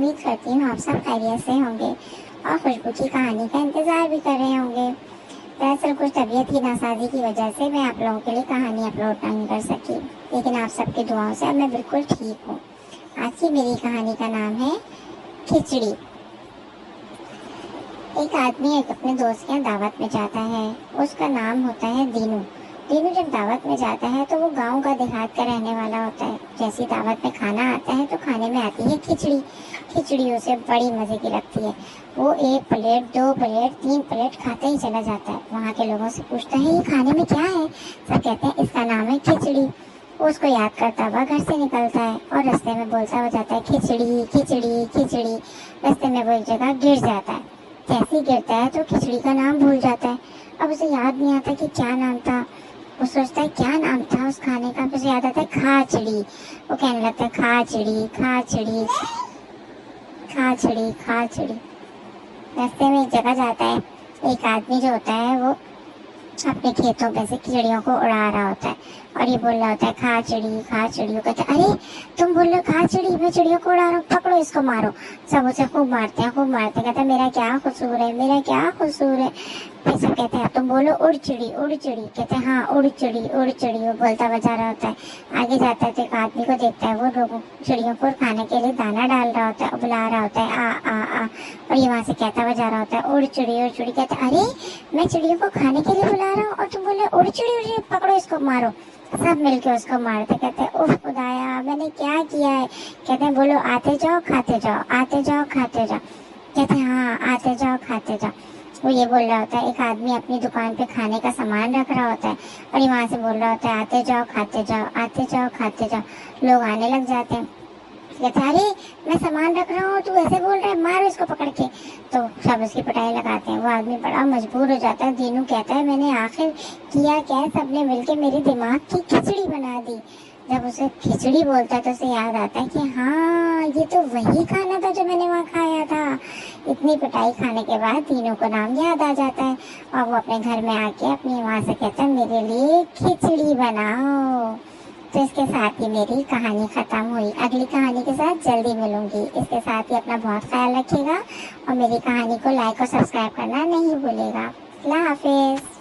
امید کرتی ہوں آپ سب خیریت سے ہوں گے اور خوشبو کی کہانی کا انتظار بھی کر رہے ہوں گے۔ دراصل کچھ طبیعت کی ناسازی کی وجہ سے میں آپ لوگوں کے لیے کہانی اپلوڈ نہیں کر سکی، لیکن آپ سب کی دعاؤں سے اب میں بالکل ٹھیک ہوں۔ آج کی میری کہانی کا نام ہے کھچڑی۔ ایک آدمی اپنے دوست کے یہاں دعوت میں جاتا ہے، اس کا نام ہوتا ہے دینو۔ دینو جب دعوت میں جاتا ہے تو وہ گاؤں کا دیہات کا رہنے والا ہوتا ہے۔ جیسی دعوت میں کھانا آتا ہے تو کھانے میں آتی ہے کھچڑی۔ کھچڑی اسے بڑی مزے کی لگتی ہے، وہ 1 پلیٹ 2 پلیٹ 3 پلیٹ کھاتے ہی چلا جاتا ہے۔ وہاں کے لوگوں سے پوچھتا ہے یہ کھانے میں کیا ہے؟ سب کہتے ہیں اس کا نام ہے کھچڑی۔ وہ اس کو یاد کرتا ہوا گھر سے نکلتا ہے اور رستے میں بولتا ہو جاتا ہے کھچڑی کھچڑی کھچڑی۔ رستے میں وہ ایک جگہ گر جاتا ہے، جیسے ہی گرتا ہے تو کھچڑی کا نام بھول جاتا ہے۔ اب اسے یاد نہیں آتا کہ کیا نام تھا۔ وہ سوچتا ہے کیا نام تھا اس کھانے کا، پھر اسے یاد آتا ہے کھاچڑی۔ وہ کہنے لگتا ہے کھاچڑی کھاچڑی کھاچڑی کھاچڑی۔ راستے میں ایک جگہ جاتا ہے، ایک آدمی جو ہوتا ہے وہ اپنے کھیتوں پہ سے چڑیوں کو اڑا رہا ہوتا ہے اور یہ بول رہا ہوتا ہے کھاچڑی کھاچڑی۔ وہ کہتے ہیں ارے تم بول رہے ہو کھاچڑی، میں چڑیوں کو اڑا رہا ہوں، پکڑو اس کو مارو۔ سب اسے خوب مارتے ہیں کہتے ہیں میرا کیا قصور ہے، میرا کیا قصور ہے۔ پھر سب کہتے ہیں تم بولو اڑ چڑی اڑ چڑی۔ کہتے ہیں ہاں اڑ چڑی اڑ چڑی۔ وہ بولتا بجا رہا ہوتا ہے، آگے جاتا ہے تو ایک آدمی کو دیکھتا ہے، وہ لوگوں چڑیوں کو کھانے کے لیے دانا ڈال رہا ہوتا ہے، بلا رہا ہوتا ہے آ آ آ، اور یہ وہاں سے کہتا بجا رہا ہوتا ہے اڑ چڑی اڑ چڑی۔ کہتا ہے ارے میں چڑیوں کو کھانے کے لیے بلا رہا ہوں اور تم بولے اڑ چڑی اڑ چڑی، پکڑو اس کو مارو۔ سب مل کے اس کو مارتے، کہتے ہیں اوف خدایا میں نے کیا کیا ہے۔ کہتے ہیں بولو آتے جاؤ کھاتے جاؤ آتے جاؤ کھاتے جاؤ۔ کہتے ہیں ہاں آتے جاؤ کھاتے جاؤ۔ وہ یہ بول رہا ہوتا ہے، ایک آدمی اپنی دکان پہ کھانے کا سامان رکھ رہا ہوتا ہے اور یہ وہاں سے بول رہا ہوتا ہے آتے جاؤ کھاتے جاؤ آتے جاؤ کھاتے جاؤ۔ لوگ آنے لگ جاتے ہیں، کہتے ہیں ارے میں سامان رکھ رہا ہوں تو ایسے بول رہا ہے، مارو اس کو پکڑ کے۔ تو سب اس کی پٹائی لگاتے ہیں۔ وہ آدمی بڑا مجبور ہو جاتا ہے۔ دینو کہتا ہے میں نے آخر کیا کیا، سب نے مل کے میری دماغ کی کھچڑی بنا دی۔ جب اسے کھچڑی بولتا ہے تو اسے یاد آتا ہے کہ ہاں یہ تو وہی کھانا تھا جو میں نے وہاں کھایا تھا۔ اتنی پٹائی کھانے کے بعد دینو کو نام یاد آ جاتا ہے اور وہ اپنے گھر میں آ کے اپنی ماں سے کہتا ہے میرے لیے کھچڑی بناؤ۔ تو اس کے ساتھ ہی میری کہانی ختم ہوئی۔ اگلی کہانی کے ساتھ جلدی ملوں گی۔ اس کے ساتھ ہی اپنا بہت خیال رکھیے گا اور میری کہانی کو لائک اور سبسکرائب کرنا نہیں بھولے گا۔ اللہ حافظ۔